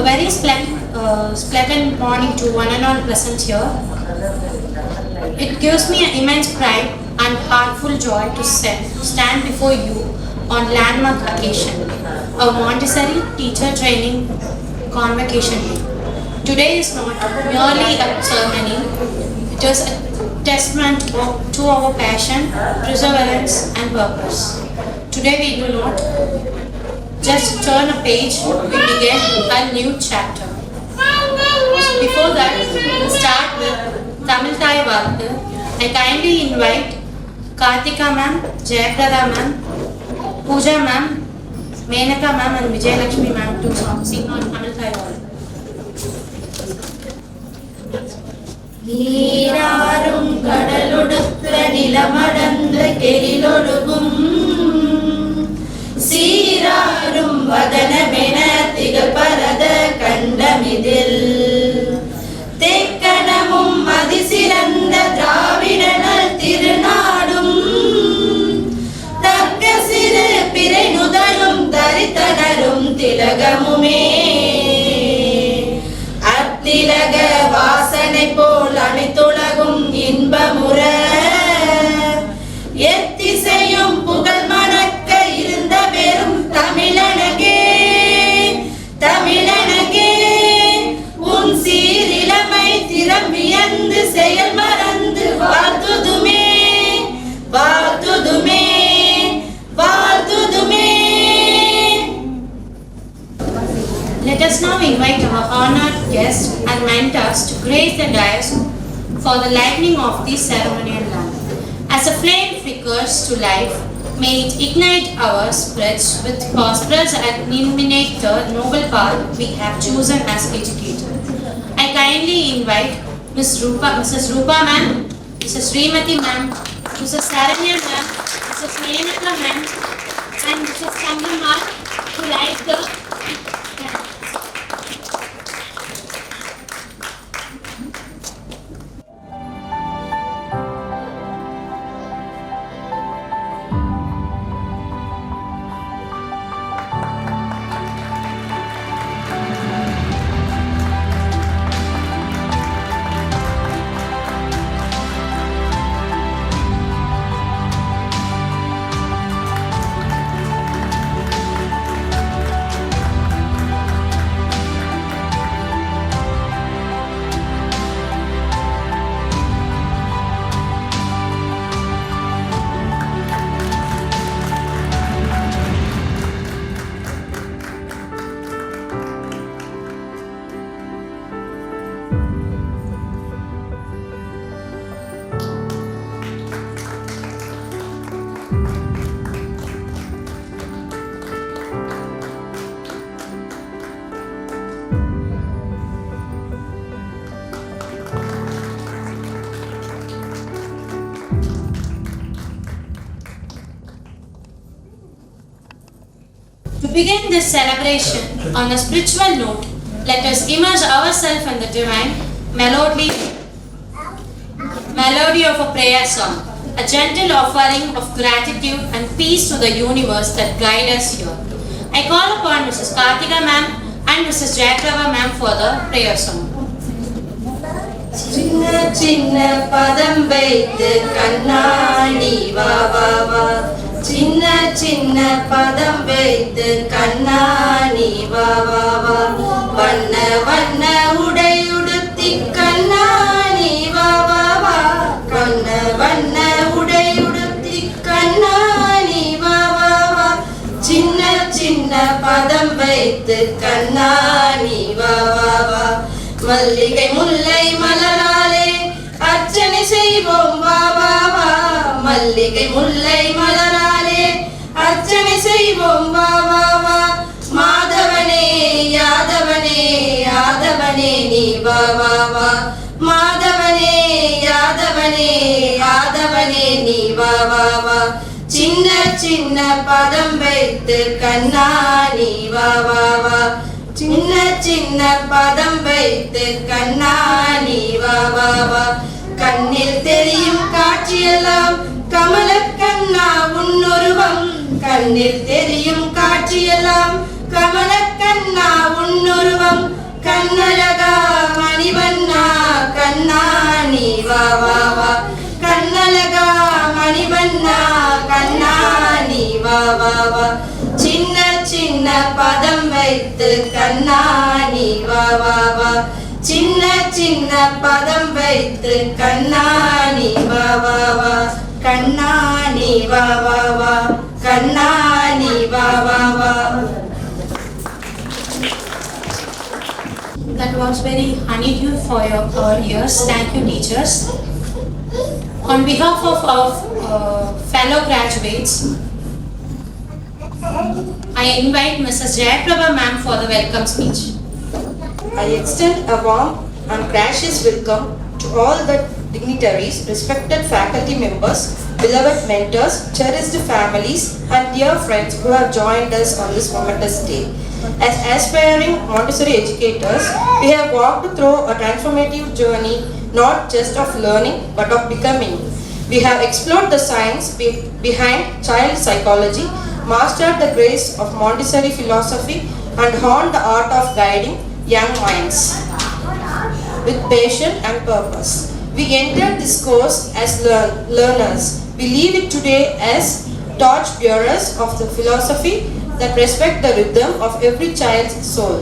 very splendid morning to one and all present here. It gives me an immense pride and heartful joy to stand before you on landmark occasion, our Montessori teacher training convocation day. Today is not merely a ceremony, it is a testament to our passion, perseverance and purpose. Today we do not just turn a page, we begin a new chapter. Before that, we'll start with Tamil Thai Varthu. I kindly invite Karthika ma'am, Jayaprada ma'am, Pooja ma'am, Menaka ma'am and Vijayalakshmi ma'am to sing on Tamil Thai Varthu. நீராறும் கடலொடுத்த நிலமடந்த கெரிலொடுகும் சீராறும் வதனமென திகழ்பரத கண்டமிதில் தேக்கணமும் அதிசிறந்த திராவிடனல் திருநாடும் தக்க சிறு பிறை நுதலும் தரித்தனரும் திலகமுமே அத்திலக வாசனை போல் அனைத்துலகும் இன்பமுற எத்திசையும் புகழ் மணக்க இருந்த பெரும் தமிழனகே தமிழனகே உன் சீரிழமை திறம் வியந்து செயல் மறந்து வாழ்த்துதுமே வாழ்த்துதுமே வாழ்த்துதுமே. Let us now invite our honored guests and mentors to grace the dais for the lightning of the ceremonial lamp. As a flame flickers to life, may it ignite our spirits with prosperous and illuminate the noble path we have chosen as educators. I kindly invite Mrs. Rupa ma'am, Mrs. Srimati ma'am, Mrs. Saranya ma'am, Mrs. Menaka ma'am, and Mrs. Sangama to light the To begin this celebration on a spiritual note, let us immerse ourselves in the divine melody of a prayer song, a gentle offering of gratitude and peace to the universe that guide us here. I call upon Mrs. Karthika ma'am and Mrs. Jayaprada ma'am for the prayer song. Chinna chinna padam vaithu kannani va va va சின்ன சின்ன பதம் வைத்து கண்ணாணி வா வா வா வண்ண வண்ண உடை உடுத்தி கண்ணாணி வா வா வா வண்ண வண்ண உடை உடுத்தி கண்ணாணி வா வா வா சின்ன சின்ன பதம் வைத்து கண்ணாணி வா வா வா மல்லிகை முல்லை மலராலே அர்ச்சனை செய்வோம் வா வா வா மல்லிகை முல்லை மலராலே அர்ச்சனை செய்வோம் வா வா வா மாதவனே யாதவனே யாதவனே நீ வா வா வா மாதவனே யாதவனே யாதவனே நீ வா வா வா சின்ன சின்ன பதம் வைத்து கண்ணாணி வா வா வா சின்ன சின்ன பதம் வைத்து கண்ணாணி வா வா வா கண்ணில் தெரியும் காட்சியெல்லாம் கமல கண்ணா உன்னுருவம் கண்ணில் தெரியும் காட்சியெல்லாம் கமல கண்ணா உன்னுருவம் வா சின்ன சின்ன பதம் வைத்து கண்ணா நீ வா வா வா சின்ன சின்ன பதம் வைத்து கண்ணா நீ வா வா வா கண்ணா நீ வா வா வா கண்ணா நீ வா வா வா. That was very honeydew for your ears. Thank you, teachers. On behalf of our fellow graduates, I invite Mrs. Jayaprabha ma'am for the welcome speech. I extend a warm and gracious welcome to all the dignitaries, respected faculty members, beloved mentors, cherished families, and dear friends who have joined us on this momentous day. As aspiring Montessori educators, we have walked through a transformative journey, not just of learning, but of becoming. We have explored the science behind child psychology, mastered the grace of Montessori philosophy, and honed the art of guiding young minds with passion and purpose. We entered this course as learners. We leave it today as torch bearers of the philosophy that respect the rhythm of every child's soul.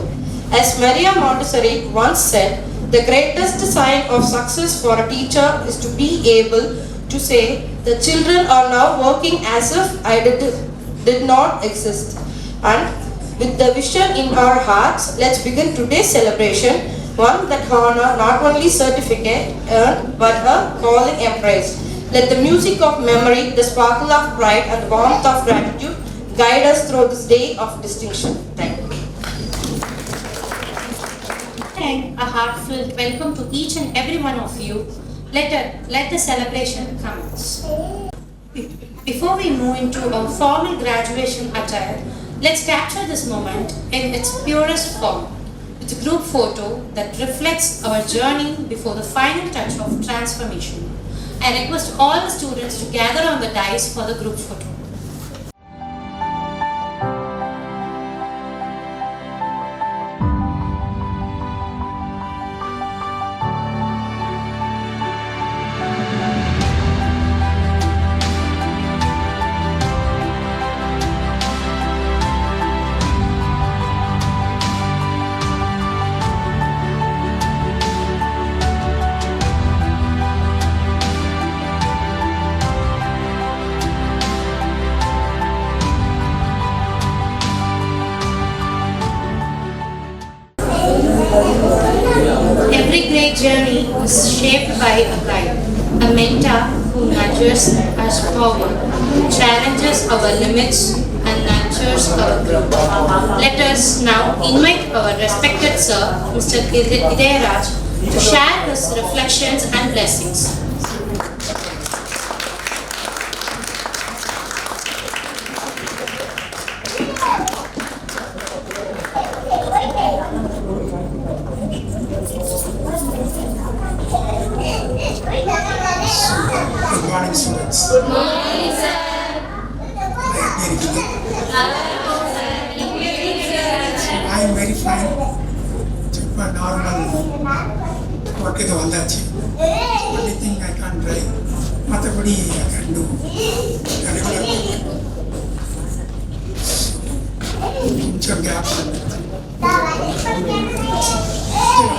As Maria Montessori once said, the greatest sign of success for a teacher is to be able to say, the children are now working as if I did not exist. And with the vision in our hearts, let's begin today's celebration, one that honor not only certificate earned but a calling embraced. Let the music of memory, the sparkle of pride and warmth of gratitude guide us through this day of distinction. Thank you. A heartfelt welcome to each and every one of you. Let the celebration commence. Before we move into our formal graduation attire, let's capture this moment in its purest form with a group photo that reflects our journey before the final touch of transformation. I request all the students to gather on the dais for the group photo. Every great journey is shaped by a guide, a mentor who nurtures us forward, challenges our limits, and nurtures our growth. Let us now invite our respected sir, Mr. Idayaraj, to share his reflections and blessings. Good morning, students. Good morning, sir. I am very fine. Super normal. Work is all that. Only thing I can't drive. Matabadi I can do. Regular work. Some gap.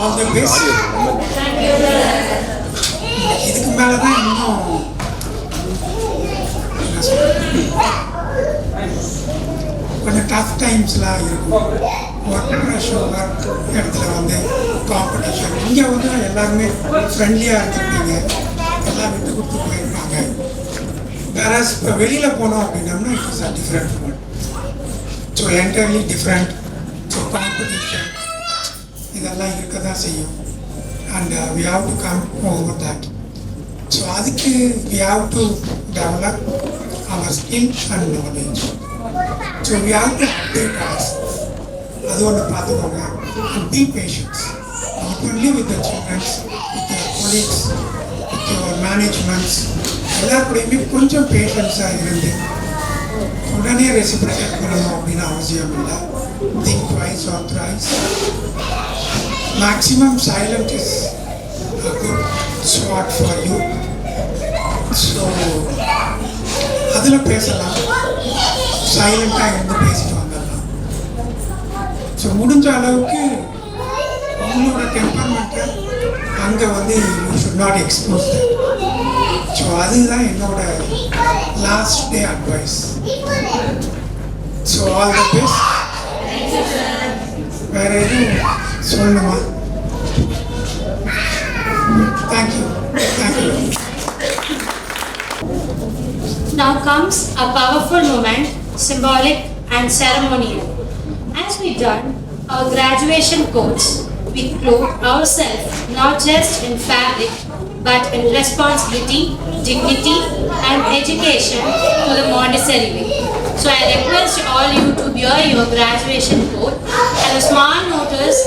All the best. Thank you, sir. இதுக்கு மேல தான் இன்னும் என்ன சொல்றது, கொஞ்சம் tough டைம்ஸ்லாம் இருக்கும். Work pressure work இடத்துல வந்து காம்படிஷன். இங்கே வந்து எல்லாருமே ஃப்ரெண்ட்லியாக இருந்திருப்பீங்க, எல்லாம் விட்டு கொடுத்து போயிருப்பாங்க. வேற இப்போ வெளியில் போனோம் அப்படின்னோம்னா it is a different world. So entirely different. So competition இதெல்லாம் இருக்க தான் செய்யும். And we have to come over that. So adukku we have to develop our skill and knowledge. So we have to update us. Adu one paathukonga. And be patient. Not only with the children, with your colleagues, with your managements. எல்லாருடையுமே கொஞ்சம் பேஷன்ஸாக இருந்து உடனே reciprocate பண்ணணும் அப்படின்னு அவசியம் இல்லை. Think twice or thrice. Maximum silence is a good sword for you. So அதில் பேசலாம். சைலண்ட்டாக இருந்து பேசிட்டு வந்துடலாம். ஸோ முடிஞ்ச அளவுக்கு உங்களோட டெம்பர்மெண்ட்டை அங்கே வந்து you should not expose that. So அதுதான் என்னோட last day advice. So all the best. வேற எதுவும் சொல்லணுமா? Thank you. Thank you. Now comes a powerful moment, symbolic and ceremonial. As we done our graduation course, we clothe ourselves not just in fabric but in responsibility, dignity and education to the Montessori way. So I request all you to wear your graduation coat, and a small notice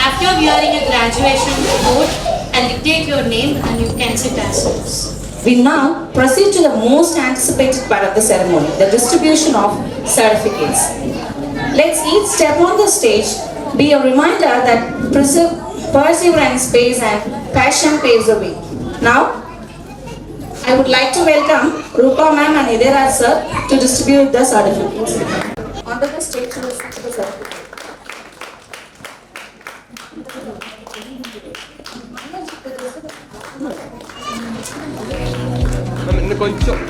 after wearing a graduation coat and dictate your name and you can sit as yours. We now proceed to the most anticipated part of the ceremony, the distribution of certificates. Let's each step on the stage be a reminder that perseverance pays and passion paves the way. Now, I would like to welcome Rupa ma'am and Idera sir to distribute the certificates. Onto the stage to receive the certificate. இன்னும் கொஞ்சம்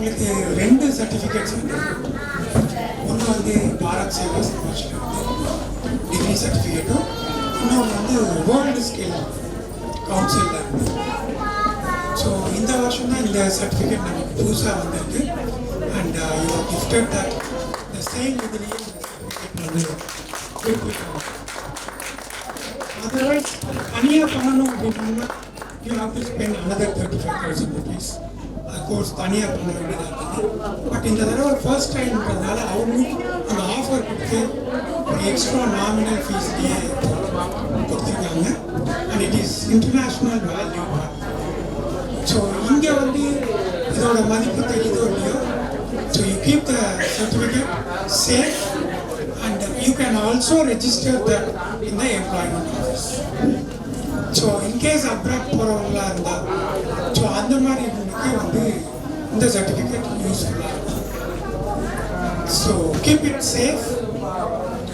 அவங்களுக்கு 2 certificates வந்து ஒன்று வந்து Bharat Seva சமாஜ்ல degree சர்டிஃபிகேட்டும், இன்னொன்று வந்து world skill கவுன்சிலில் இருந்து. ஸோ இந்த வருஷம் தான் இந்த சர்டிஃபிகேட் நமக்கு புதுசாக வந்திருக்கு. And you gifted that the same இதுலேயே இந்த சர்டிஃபிகேட் வந்து கொடுத்துருக்காங்க. அதர்வைஸ் தனியாக பண்ணணும் அப்படின்னா you have to spend another 35,000 rupees. Course தனியாக பண்ண வேண்டியதாக இருக்குது. பட் இந்த தடவை ஃபர்ஸ்ட் டைம்ன்றதுனால அவங்களும் அந்த ஆஃபர் கொடுத்து ஒரு எக்ஸ்ட்ரா நாமினல் ஃபீஸ்லேயே கொடுத்துருக்காங்க. And it is international value. So இங்கே வந்து இதோட மதிப்பு தெரியுதோ இல்லையோ, so you keep the certificate safe and you can also register the in the employment office. So in case abroad போகிறவங்களா இருந்தால், ஸோ அந்த மாதிரி இவங்களுக்கு வந்து இந்த சர்டிஃபிகேட் யூஸ்ஃபுல்லாக இருக்கும். So keep it safe.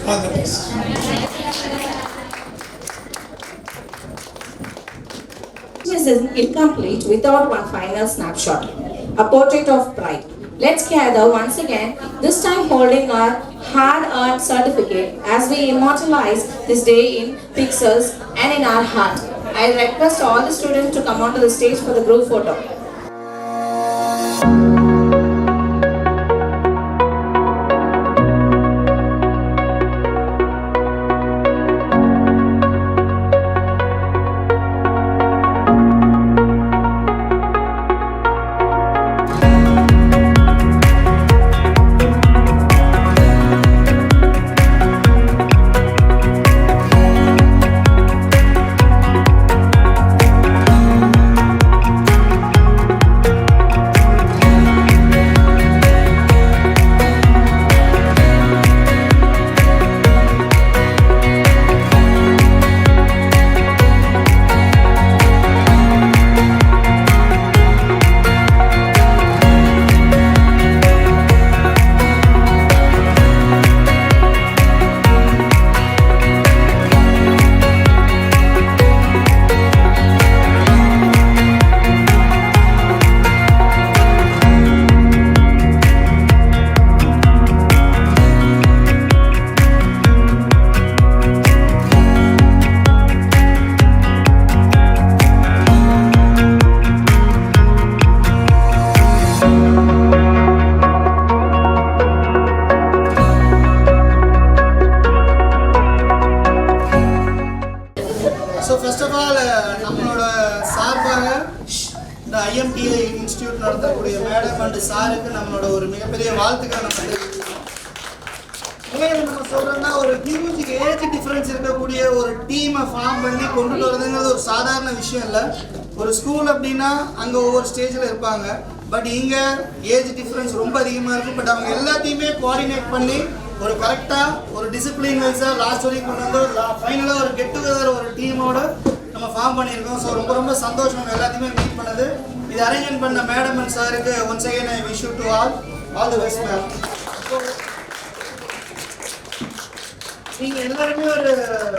All the best. Is incomplete without one final snapshot, a portrait of pride. Let's gather once again, this time holding our hard-earned certificate as we immortalize this day in pixels and in our heart. I request all the students to come onto the stage for the group photo. இந்த IMTI institute நடத்தக்கூடிய madam and சாருக்கு நம்மளோட ஒரு மிகப்பெரிய வாழ்த்துக்களை நம்ம தெரிவிக்கிறோம். ஏன் நம்ம சொல்றோம்னா, ஒரு ஹியூஜ் ஏஜ் டிஃபரன்ஸ் இருக்கக்கூடிய ஒரு டீமை ஃபார்ம் பண்ணி கொண்டு வரதுங்கிறது ஒரு சாதாரண விஷயம் இல்லை. ஒரு ஸ்கூல் அப்படின்னா அங்கே ஒவ்வொரு ஸ்டேஜில் இருப்பாங்க. பட் இங்கே ஏஜ் டிஃப்ரென்ஸ் ரொம்ப அதிகமாக இருக்கும். பட் அவங்க எல்லாத்தையுமே கோஆர்டினேட் பண்ணி ஒரு கரெக்டாக ஒரு டிசிப்ளின் வைஸாக லாஸ்ட் வரைக்கும் கொண்டு வந்து ஃபைனலாக ஒரு கெட் டுகெதர் ஒரு டீமோட நம்ம ஃபார்ம் பண்ணியிருக்கோம். ஸோ ரொம்ப ரொம்ப சந்தோஷம் எல்லாத்தையுமே மீட் பண்ணது. இது அரேஞ்ச் பண்ண மேடம் அண்ட் சாருக்கு once again I wish you to all the best ma'am. நீங்கள் எல்லாருமே ஒரு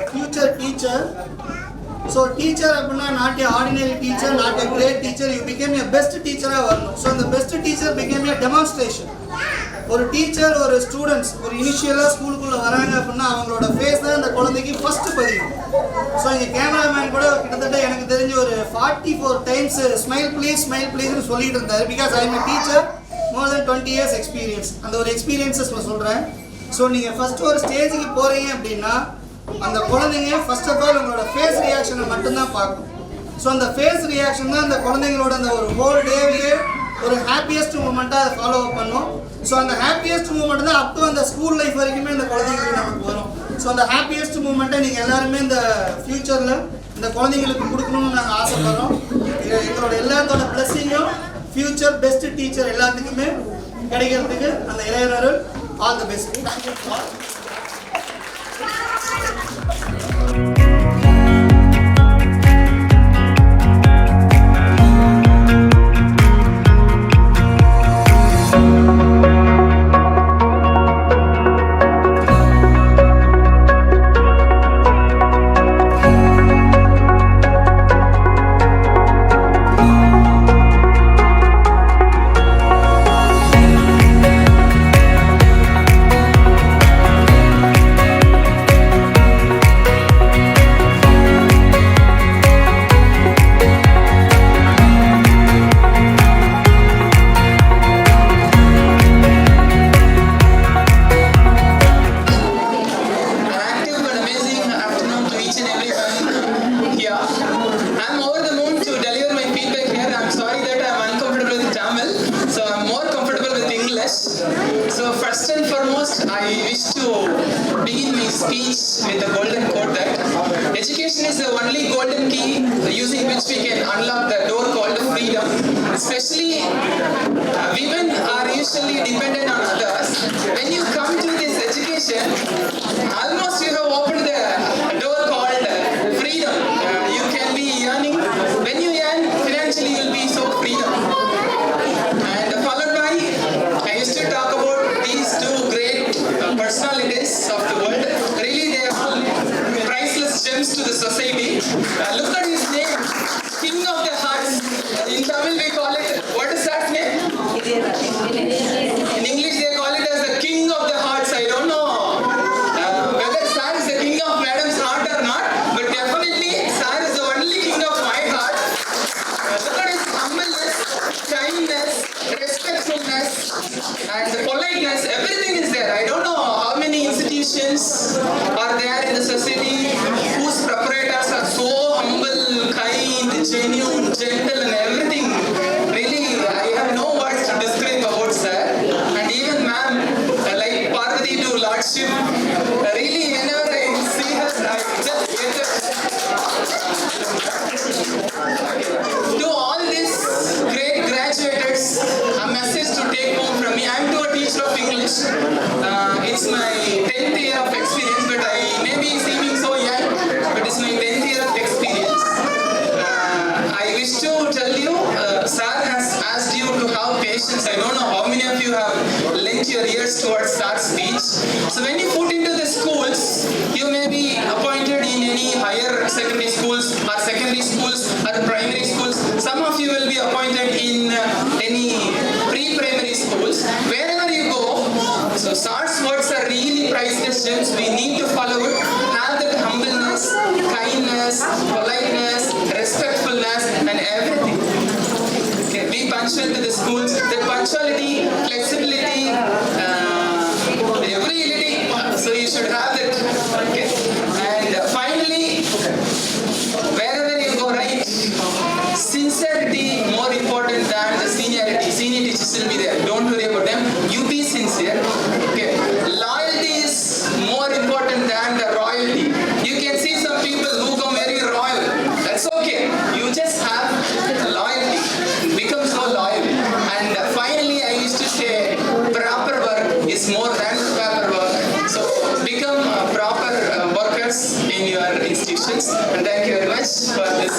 ஃபியூச்சர் டீச்சர். ஸோ டீச்சர் அப்படின்னா not a ordinary teacher, not a great teacher, you become a best டீச்சராக வரணும். ஸோ அந்த best teacher become a demonstration. ஒரு teacher ஒரு students ஒரு இனிஷியலாக ஸ்கூலுக்குள்ளே வராங்க அப்படின்னா அவங்களோட ஃபேஸ் தான் அந்த குழந்தைக்கு ஃபஸ்ட்டு பதியும். ஸோ இங்கே கேமராமேன் கூட கிட்டத்தட்ட எனக்கு தெரிஞ்ச ஒரு 44 டைம்ஸ் ஸ்மைல் ப்ளீஸ்னு சொல்லிட்டு இருந்தார். Because I M A teacher more then 20 years experience. அந்த ஒரு எக்ஸ்பீரியன்ஸஸ் நான் சொல்கிறேன். ஸோ நீங்கள் ஃபஸ்ட்டு ஒரு ஸ்டேஜுக்கு போகிறீங்க அப்படின்னா அந்த குழந்தைங்க ஃபர்ஸ்ட் ஆஃப் ஆல் உங்களோட ஃபேஸ் ரியாக்ஷனை மட்டும்தான் பார்க்கும். ஸோ அந்த ஃபேஸ் ரியாக்ஷன் தான் அந்த குழந்தைங்களோட அந்த ஒரு ஹோல் டேவிலே ஒரு ஹாப்பியஸ்ட் மூமெண்ட்டாக அதை ஃபாலோ அப் பண்ணும். ஸோ அந்த ஹாப்பியஸ்ட் மூமெண்ட் தான் அப் டு அந்த ஸ்கூல் லைஃப் வரைக்குமே இந்த குழந்தைங்களுக்கு நமக்கு வரும். ஸோ அந்த ஹாப்பியஸ்ட் மூமெண்ட்டை நீங்கள் எல்லாருமே இந்த ஃப்யூச்சரில் இந்த குழந்தைங்களுக்கு கொடுக்கணும்னு நாங்கள் ஆசைப்படுறோம். எங்களோட எல்லாத்தோட பிளஸ்ஸிங்கும் ஃப்யூச்சர் பெஸ்ட் டீச்சர் எல்லாத்துக்குமே கிடைக்கிறதுக்கு அந்த இளைஞர்கள் all the best. Thank you. I wish to begin my speech with the golden quote that education is the only golden key using which we can unlock the door called freedom. Especially women are usually dependent on others. When you come to this education, almost you have opened the door called freedom. You can be earning. When you earn financially, you will be so freedom. And followed by, I used to talk about these two great personalities of the world. Really, they are all priceless gems to the society. Look at his name, King of the Hearts. In Tamil, we call it, what is that name? In English, they call it as the King of the Hearts. I don't know whether Sir is the King of Madam's heart or not, but definitely Sir is the only King of my heart. Look at his humbleness, kindness, respectfulness, and the politeness. Everything is there. I don't know how many institutions are there in the society whose proprietors are so humble, kind, genuine, gentle, and everything. Really, I have no words to describe about Sir. And even ma'am, like Parvati to Lordship, really, whenever I see her, I just get it. To all these great graduates, a message to take home from me. I am to a teacher of English. It's my 10th year of experience, but I may be seeming so young, but it's my 10th year of experience. I wish to tell you, Sir has asked you to have patience. I don't know how many of you have lent your ears towards Sir's speech. So when you put into the schools, you may be appointed in any higher secondary schools or secondary schools or primary schools. Some of you will be appointed in any pre-primary schools. Wherever you go, so Sir's words are really priceless gems. We need to follow it. Have that humbleness, kindness, politeness, respectfulness, and everything. Okay, be punctual to the schools. The punctuality, flexibility, ability. So you should have that. Okay. And finally, wherever you go, right? Sincerity more important than the seniority. Senior teachers will be there. Don't worry about them. You be sincere. Okay. Loyalty is more important than the royalty. You can see some people who come very royal. That's okay. You just have loyalty. Become so loyal. And finally, I used to say, proper work is more than paperwork. So become proper workers in your institutions. And thank you very much for this.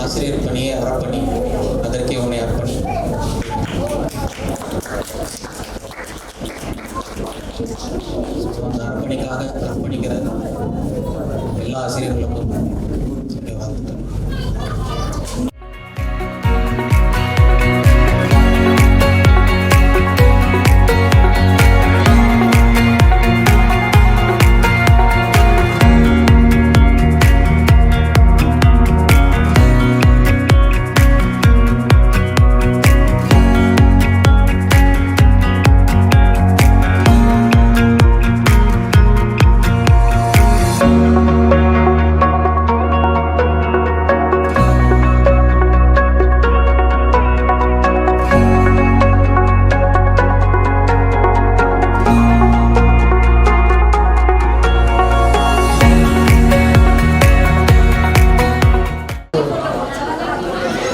ஆசிரியர் பணியே அறப்பணி, அதற்கே உன்னை அர்ப்பணி. அந்த அர்ப்பணிக்காக அர்ப்பணிக்கிற எல்லா ஆசிரியர்களுக்கும் வாழ்த்துக்கள்.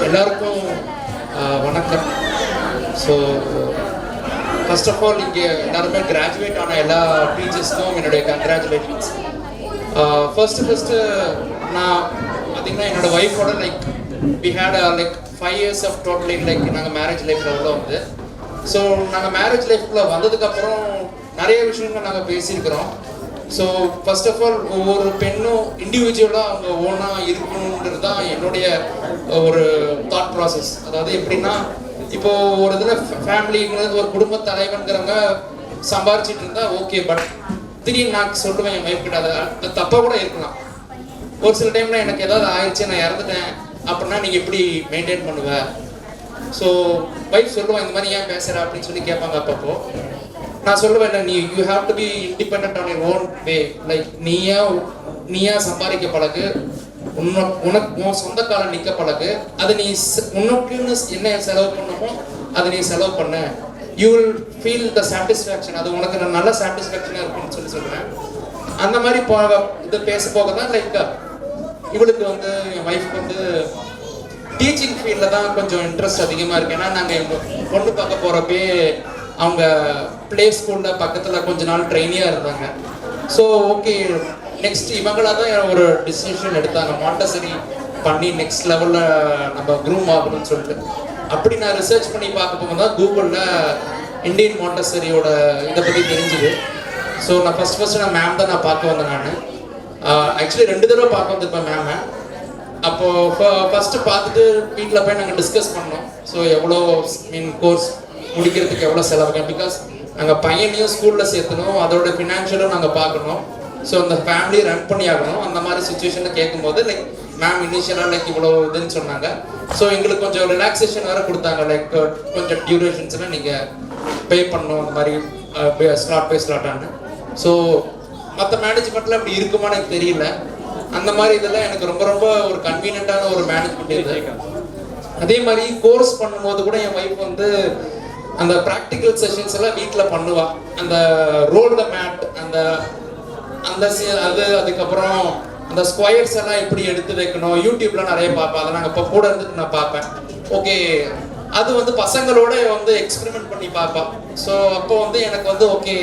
எல்லாருக்கும் வணக்கம். ஸோ ஃபர்ஸ்ட் ஆஃப் ஆல் இங்கே எல்லாருமே கிராஜுவேட் ஆன எல்லா டீச்சர்ஸ்க்கும் என்னுடைய கங்க்ராச்சுலேஷன்ஸ். ஃபர்ஸ்ட்டு நான் பார்த்தீங்கன்னா என்னோடய ஒய்ஃபோட like we had like 5 years of totally like நாங்கள் மேரேஜ் லைஃப்பில் உள்ள வந்து. ஸோ நாங்கள் மேரேஜ் லைஃப்பில் வந்ததுக்கப்புறம் நிறைய விஷயங்கள் நாங்கள் பேசியிருக்கிறோம். ஸோ ஃபர்ஸ்ட் ஆஃப் ஆல் ஒவ்வொரு பெண்ணும் இண்டிவிஜுவலாக அவங்க ஓனாக இருக்கணுன்றது தான் என்னுடைய ஒரு தாட் ப்ராசஸ். அதாவது எப்படின்னா, இப்போது ஒரு இதில் ஃபேமிலிங்கிறது ஒரு குடும்ப தலைவன்கிறவங்க சம்பாரிச்சிட்டு இருந்தா ஓகே, பட் திடீர்னு நான் சொல்லுவேன் என் ஒய்ஃப் கிட்ட, அது தப்பாக கூட இருக்கலாம். ஒரு சில டைமில் எனக்கு ஏதாவது ஆயிடுச்சு, நான் இறந்துட்டேன் அப்படின்னா நீங்கள் எப்படி மெயின்டைன் பண்ணுவேன்? ஸோ ஒய்ஃப் சொல்லுவேன் இந்த மாதிரி ஏன் பேசுகிற அப்படின்னு சொல்லி கேட்பாங்க. அப்பப்போ நான் சொல்லுவேன், நீ you have to be independent on your own way. Like நீயா சம்பாதிக்க பழகு, உனக்கு உன் சொந்த காலம் நிற்க பழகு. அது நீ உனக்குன்னு என்ன செலவு பண்ணணுமோ அதை நீ செலவு பண்ண, you will feel the satisfaction. அது உனக்கு நல்ல சாட்டிஸ்ஃபேக்ஷனாக இருக்குன்னு சொல்லுவேன். அந்த மாதிரி இது பேச போக தான் லைக் இவளுக்கு வந்து என் ஒய்ஃப்க்கு வந்து டீச்சிங் ஃபீல்டில் தான் கொஞ்சம் இன்ட்ரெஸ்ட் அதிகமாக இருக்குது. ஏன்னா நாங்கள் எங்கள் பொண்ணு பார்க்க போகிறப்பே அவங்க ப்ளே ஸ்கூலில் பக்கத்தில் கொஞ்ச நாள் ட்ரெயினியாக இருந்தாங்க. ஸோ ஓகே, நெக்ஸ்ட் இவங்களாக தான் ஒரு டிசிஷன் எடுத்தாங்க, மாண்டசரி பண்ணி நெக்ஸ்ட் லெவலில் நம்ம க்ரூம் ஆகணும்னு சொல்லிட்டு. அப்படி நான் ரிசர்ச் பண்ணி பார்க்க போகும்போது தான் கூகுளில் இந்தியன் மாண்டசரியோட இதை பற்றி தெரிஞ்சுது. ஸோ நான் ஃபஸ்ட்டு நான் மேம் தான் நான் பார்க்க வந்தேன். நான் ஆக்சுவலி 2 தடவை பார்க்க வந்திருப்பேன் மேமை. அப்போது ஃபஸ்ட்டு பார்த்துட்டு வீட்டில் போய் நாங்கள் டிஸ்கஸ் பண்ணோம். ஸோ எவ்வளோ கோர்ஸ் முடிக்கிறதுக்கு எவ்வளோ செலவுங்க, பிகாஸ் நாங்கள் பையனையும் ஸ்கூலில் சேர்த்தணும், அதோட ஃபினான்ஷியலும் நாங்கள் பார்க்கணும். ஸோ அந்த ஃபேமிலியை ரன் பண்ணி ஆகணும். அந்த மாதிரி சுச்சுவேஷனில் கேட்கும்போது லைக் மேம் இனிஷியலாக லைக் இவ்வளோ இதுன்னு சொன்னாங்க. ஸோ எங்களுக்கு கொஞ்சம் ரிலாக்ஸேஷன் வேறு கொடுத்தாங்க. லைக் கொஞ்சம் டியூரேஷன்ஸ்லாம் நீங்கள் பே பண்ணணும், அந்த மாதிரி ஸ்லாட் பை ஸ்லாட்டான்னு. ஸோ மற்ற மேனேஜ்மெண்ட்டில் அப்படி இருக்குமான்னு எனக்கு தெரியல. அந்த மாதிரி இதெல்லாம் எனக்கு ரொம்ப ரொம்ப ஒரு கன்வீனியன்ட்டான ஒரு மேனேஜ்மெண்ட் இது. அதே மாதிரி கோர்ஸ் பண்ணும்போது கூட என் ஒய்ஃப் வந்து அந்த ப்ராக்டிக்கல் செஷன்ஸ் எல்லாம் வீட்டில் பண்ணுவா. அந்த ரோல் த மேட், அந்த அது அதுக்கப்புறம் அந்த ஸ்கொயர்ஸ் எல்லாம் எப்படி எடுத்து வைக்கணும், யூடியூப்ல நிறைய பார்ப்பேன். அதை நாங்கள் இப்போ கூட இருந்துட்டு நான் பார்ப்பேன். ஓகே, அது வந்து பசங்களோட வந்து எக்ஸ்பெரிமெண்ட் பண்ணி பார்ப்பேன். ஸோ அப்போ வந்து எனக்கு வந்து ஓகே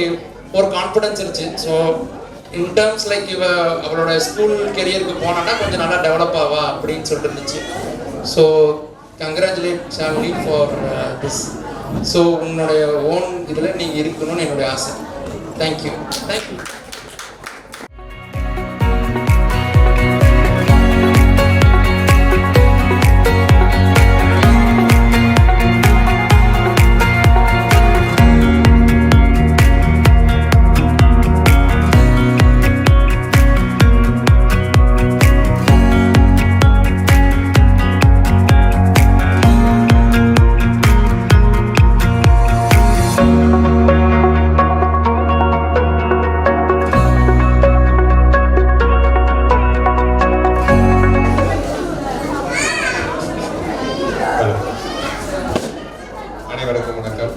ஒரு கான்ஃபிடன்ஸ் இருந்துச்சு. ஸோ இன் டேர்ம்ஸ் லைக் அவளோட ஸ்கூல் கெரியருக்கு போனான்னா கொஞ்சம் நல்லா டெவலப் ஆவா அப்படின்னு சொல்லிட்டு இருந்துச்சு. So congratulate Shalini for this. So உன்னுடைய ஓன் இதில் நீங்கள் இருக்கணும்னு என்னுடைய ஆசை. தேங்க்யூ. தேங்க்யூ. அனைவருக்கும் வணக்கம்.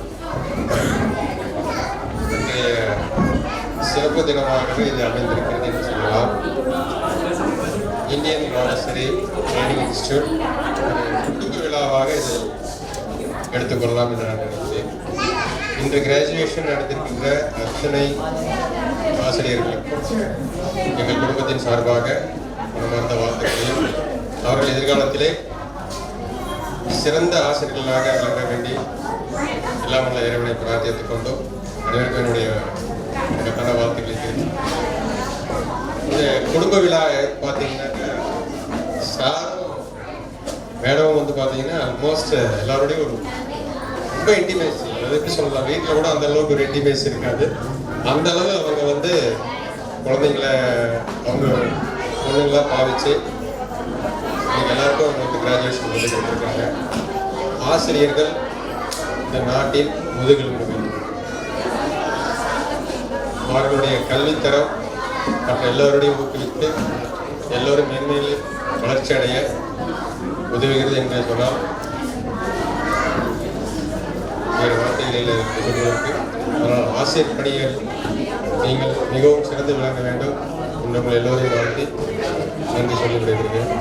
இன்றைய சிறப்பு தினமாகவே இது அமைந்திருக்கிறது என்று சொல்லலாம். இந்தியன் மாண்டசரி ட்ரைனிங் இன்ஸ்டிடியூட் குடும்ப விழாவாக இதை எடுத்துக்கொள்ளலாம் என்று நான் நினைக்கிறேன். இன்று கிராஜுவேஷன் நடந்திருக்கின்ற அத்தனை ஆசிரியர்களுக்கும் எங்கள் குடும்பத்தின் சார்பாக மனமார்ந்த வாழ்த்துக்களையும், அவர்கள் எதிர்காலத்திலே சிறந்த ஆசிரியர்களாக விளங்க வேண்டி எல்லாம் உள்ள இறைவனை பிரார்த்தித்துக் கொண்டும் அனைவருக்கும் என்னுடைய கட்டான வாழ்த்துக்களை தெரிவித்து, இந்த குடும்ப விழா பார்த்தீங்கன்னா சாரும் மேடமும் வந்து பார்த்தீங்கன்னா ஆல்மோஸ்ட் எல்லாரோடையும் ஒரு ரொம்ப இன்டிமேசி, எதுக்கு சொல்லலாம், வீட்டில் கூட அந்த அளவுக்கு ஒரு இன்டிமேசி இருக்காது. அந்த அளவு அவங்க வந்து குழந்தைங்களை அவங்க பொண்ணுங்களாக பாவிச்சு இன்னைக்கு எல்லாருக்கும் அவங்களுக்கு கிராஜுவேஷன் சொல்லி கொடுத்துருக்காங்க. ஆசிரியர்கள் இந்த நாட்டின் முதுகெலும்புகள். அவர்களுடைய கல்வித்தரம் மற்ற எல்லோருடையும் ஊக்குவித்து எல்லோரும் மேன்மையில் வளர்ச்சி அடைய உதவுகிறது என்று சொன்னால் வேறு வார்த்தைகளில் சொல்வதற்கு. ஆனால் ஆசிரியர் பணியில் நீங்கள் மிகவும் சிறந்து விளங்க வேண்டும். உங்கள் எல்லோரையும் வாழ்த்தி நன்றி சொல்லி விடைபெறுகிறேன்.